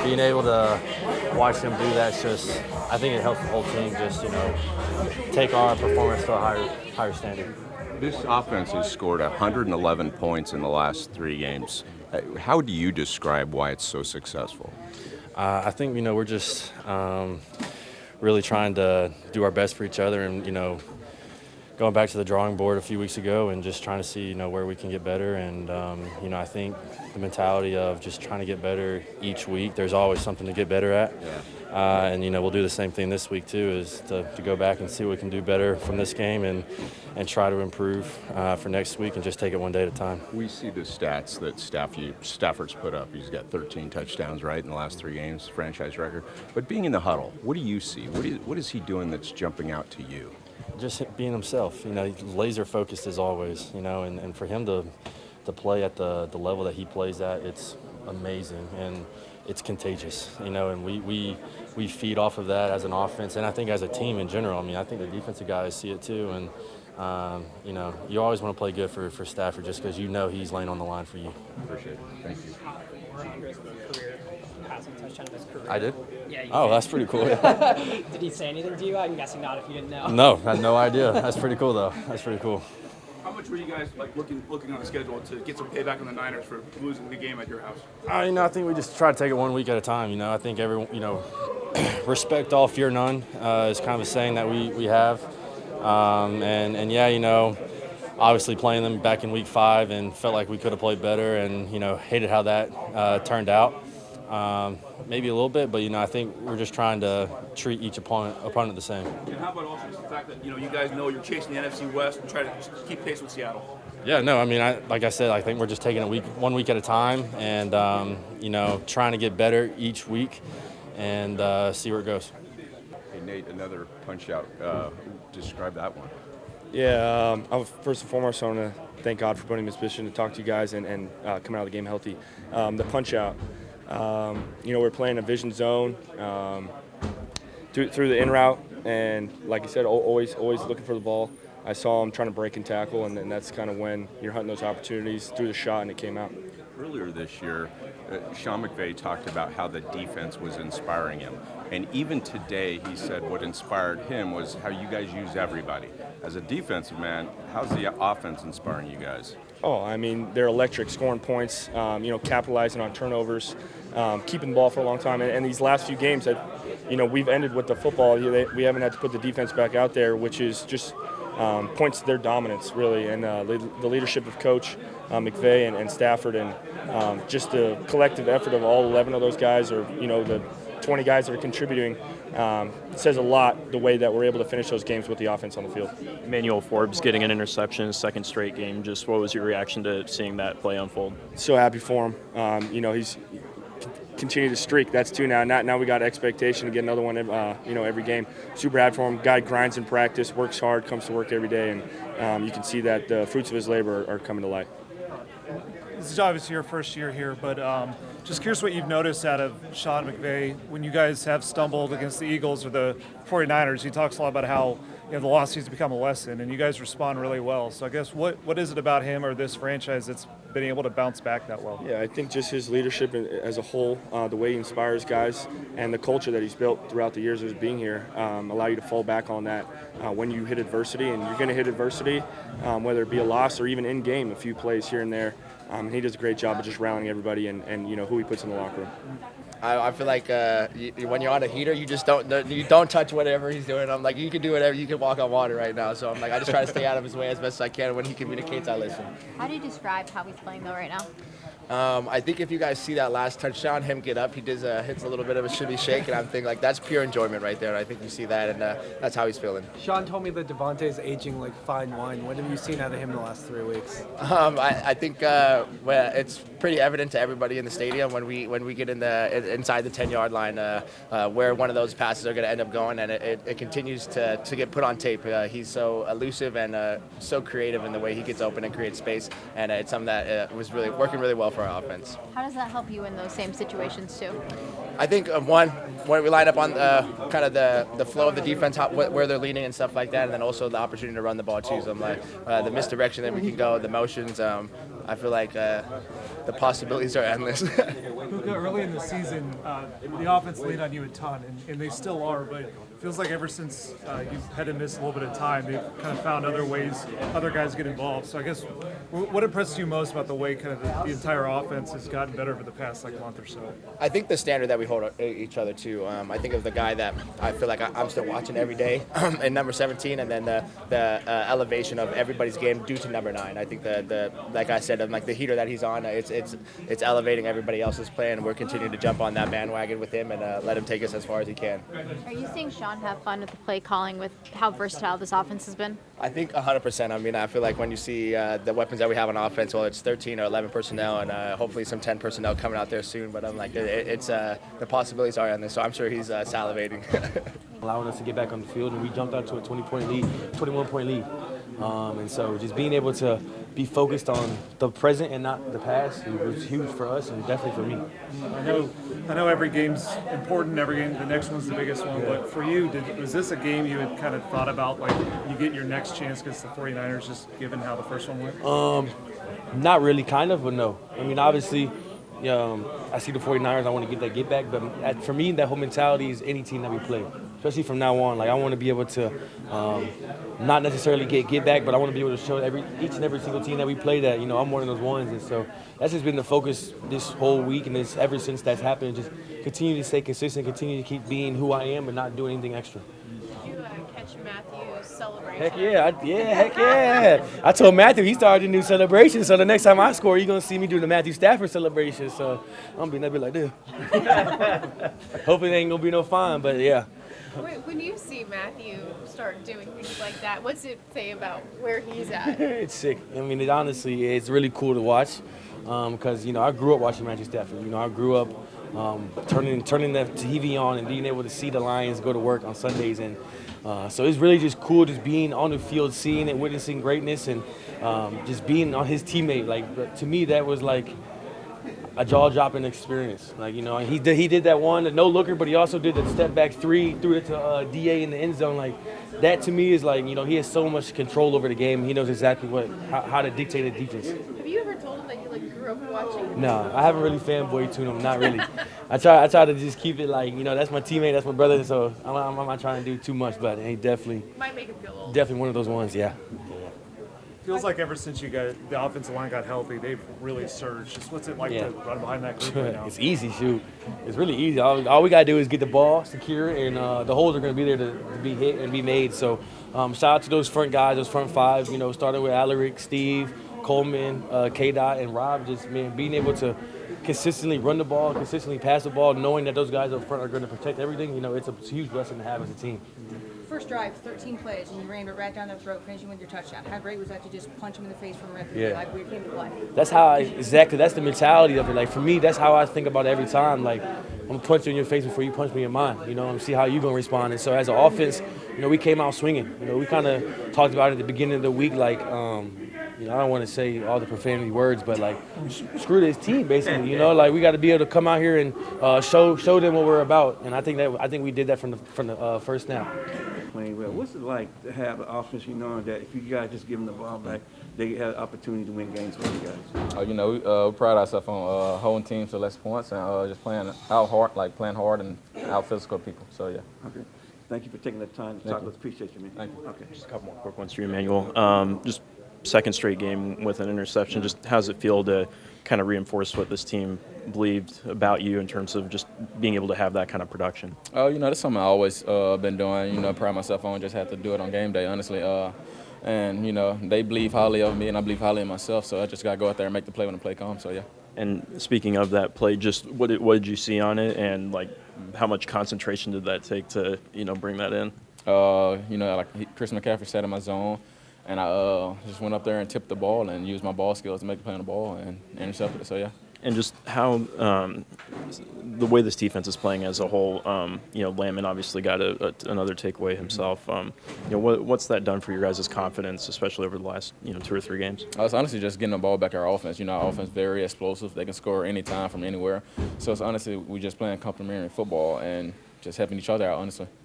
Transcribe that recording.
being able to watch him do that, I think it helps the whole team just, take our performance to a higher standard. This offense has scored 111 points in the last 3 games. How do you describe why it's so successful? I think, we're just really trying to do our best for each other and, going back to the drawing board a few weeks ago and just trying to see, where we can get better. And, I think the mentality of just trying to get better each week, there's always something to get better at. Yeah. And, we'll do the same thing this week, too, is to go back and see what we can do better from this game and try to improve for next week and just take it one day at a time. We see the stats that Stafford's put up. He's got 13 touchdowns, right, in the last 3 games, franchise record. But being in the huddle, what do you see? What is he doing that's jumping out to you? Just being himself, he's laser focused as always, and for him to play at the level that he plays at, it's amazing and it's contagious, and we feed off of that as an offense and I think as a team in general. I think the defensive guys see it too, and you always want to play good for Stafford just because he's laying on the line for you. Appreciate it. Thank you. Career passing touchdown of his career. I did? Yeah. Oh, that's pretty cool. Did he say anything to you? I'm guessing not if you didn't know. No, I had no idea. That's pretty cool though. That's pretty cool. How much were you guys looking on the schedule to get some payback on the Niners for losing the game at your house? I think we just try to take it 1 week at a time. I think everyone, respect all, fear none is kind of a saying that we have. Obviously playing them back in week 5 and felt like we could have played better and, hated how that turned out. Maybe a little bit, but, I think we're just trying to treat each opponent the same. And how about also just the fact that, you guys know you're chasing the NFC West and try to just keep pace with Seattle? Yeah, no, like I said, I think we're just taking it 1 week at a time and, trying to get better each week and see where it goes. Hey, Nate, another punch-out. Describe that one. Yeah, first and foremost, I want to thank God for putting me in this position to talk to you guys and coming out of the game healthy. The punch-out, we're playing a vision zone through the in route, and like you said, always looking for the ball. I saw him trying to break and tackle, and that's kind of when you're hunting those opportunities, threw the shot, and it came out. Earlier this year, Sean McVay talked about how the defense was inspiring him. And even today, he said what inspired him was how you guys use everybody. As a defensive man, how's the offense inspiring you guys? Oh, they're electric, scoring points, capitalizing on turnovers, keeping the ball for a long time. And these last few games that, we've ended with the football. We haven't had to put the defense back out there, which is just points to their dominance, really, and the leadership of Coach McVay and Stafford, and just the collective effort of all 11 of those guys, or the 20 guys that are contributing, says a lot the way that we're able to finish those games with the offense on the field. Emmanuel Forbes getting an interception, his second straight game. Just what was your reaction to seeing that play unfold? So happy for him. He's continued to streak. That's 2 now. Now we got expectation to get another one, every game. Super happy for him. Guy grinds in practice, works hard, comes to work every day, and you can see that the fruits of his labor are coming to light. This is obviously your first year here, but just curious what you've noticed out of Sean McVay when you guys have stumbled against the Eagles or the 49ers. He talks a lot about how the loss needs to become a lesson, and you guys respond really well. So I guess what is it about him or this franchise that's been able to bounce back that well? Yeah, I think just his leadership as a whole, the way he inspires guys, and the culture that he's built throughout the years of his being here, allow you to fall back on that when you hit adversity, and you're going to hit adversity, whether it be a loss or even in game, a few plays here and there. He does a great job of just rallying everybody and who he puts in the locker room. I feel like when you're on a heater, you just don't touch whatever he's doing. I'm like, you can do whatever. You can walk on water right now. So I'm like, I just try to stay out of his way as best as I can. When he communicates, I listen. How do you describe how he's playing though right now? I think if you guys see that last touchdown, him get up, he does hits a little bit of a shimmy shake, and I'm thinking like that's pure enjoyment right there. I think you see that, and that's how he's feeling. Sean told me that Devontae's aging like fine wine. What have you seen out of him in the last 3 weeks? I think it's pretty evident to everybody in the stadium when we get inside the 10-yard line where one of those passes are going to end up going, and it continues to get put on tape. He's so elusive and so creative in the way he gets open and creates space, and it's something that was really working really well for our offense. How does that help you in those same situations too? I think when we line up on kind of the flow of the defense, where they're leaning and stuff like that, and then also the opportunity to run the ball too. So I'm like the misdirection that we can go, the motions. I feel like the possibilities are endless. Puka, early in the season, the offense leaned on you a ton, and they still are, but it feels like ever since you've had to miss a little bit of time, they've kind of found other ways other guys get involved. So I guess what impressed you most about the way kind of the entire offense has gotten better over the past month or so? I think the standard that we hold each other to. I think of the guy that I feel like I'm still watching every day, and number 17, and then the elevation of everybody's game due to number 9. I think the like I said, like the heater that he's on, it's elevating everybody else's play, and we're continuing to jump on that bandwagon with him and let him take us as far as he can. Are you seeing Sean have fun with the play calling, with how versatile this offense has been? I think 100%. I mean, I feel like when you see the weapons that we have on offense, well, it's 13 or 11 personnel, and hopefully some 10 personnel coming out there soon. But I'm like, it's the possibilities are on this, so I'm sure he's salivating. Allowing us to get back on the field, and we jumped out to a 20-point lead, 21-point lead. And so just being able to be focused on the present and not the past was huge for us and definitely for me. I know every game's important, every game, the next one's the biggest one, but for you, was this a game you had kind of thought about, like you get your next chance against the 49ers, just given how the first one went? Not really, kind of, but no. I mean, obviously, I see the 49ers, I want to get that get back, but for me, that whole mentality is any team that we play, especially from now on. Like, I want to be able to not necessarily get back, but I want to be able to show each and every single team that we play that, I'm one of those ones. And so that's just been the focus this whole week, and ever since that's happened, just continue to stay consistent, continue to keep being who I am and not doing anything extra. Did you catch Matthew's celebration? Heck yeah. I told Matthew he started a new celebration, so the next time I score, you're going to see me do the Matthew Stafford celebration. So I'm going to be like this. Hopefully there ain't going to be no fine, but yeah. When you see Matthew start doing things like that, what's it say about where he's at? It's sick. I mean, honestly, it's really cool to watch because, I grew up watching Matthew Stafford. I grew up turning the TV on and being able to see the Lions go to work on Sundays. And so it's really just cool just being on the field, seeing and witnessing greatness and just being on his teammate. Like, to me, that was like a jaw-dropping experience. Like, he did that one, the no-looker, but he also did the step-back 3, threw it to DA in the end zone. Like, that to me is like, he has so much control over the game. He knows exactly how to dictate a defense. Have you ever told him that you grew up watching? No, I haven't really fanboyed to him, not really. I try to just keep it like, that's my teammate, that's my brother, so I'm not trying to do too much, but he definitely might make him feel old. Definitely one of those ones, yeah. Feels like ever since the offensive line got healthy, they've really surged. Just what's it like to run behind that group right now? It's easy, shoot. It's really easy. All we got to do is get the ball secure, and the holes are going to be there to be hit and be made. So shout out to those front guys, those front 5, starting with Alaric, Steve, Coleman, K-Dot, and Rob, just, being able to consistently run the ball, consistently pass the ball, knowing that those guys up front are going to protect everything, it's a huge blessing to have as a team. First drive, 13 plays, and you ran it right down their throat, finishing with your touchdown. How great was that to just punch him in the face from right there? Like, we came to play. That's that's the mentality of it. Like, for me, that's how I think about it every time. Like, I'm going to punch you in your face before you punch me in mine, and see how you're going to respond. And so as an offense, we came out swinging. We kind of talked about it at the beginning of the week, like, I don't want to say all the profanity words, but like, screw this team, basically. Like, we got to be able to come out here and show them what we're about. And I think we did that from the first snap. Playing well. What's it like to have an offense, that if you guys just give them the ball back, they have an opportunity to win games for you guys? We pride ourselves on holding teams to less points and just playing hard and out physical people. So yeah. Okay. Thank you for taking the time to talk to us. Appreciate you, man. Thank you. Okay. Just a couple more quick ones for you, Emmanuel. Just second straight game with an interception. Just how does it feel to kind of reinforce what this team believed about you in terms of just being able to have that kind of production? That's something I've always been doing. Pride myself on. Just had to do it on game day, honestly. And they believe highly of me, and I believe highly in myself. So I just got to go out there and make the play when the play comes. So yeah. And speaking of that play, just what did you see on it, and like how much concentration did that take to bring that in? Like Chris McCaffrey sat in my zone, and I just went up there and tipped the ball and used my ball skills to make the play on the ball and intercepted it. So yeah. And just how the way this defense is playing as a whole, Landman obviously got another takeaway himself. What's that done for your guys' confidence, especially over the last 2 or 3 games? It's honestly just getting the ball back our offense. Our offense is very explosive. They can score anytime from anywhere. So it's honestly we just playing complementary football and just helping each other out, honestly.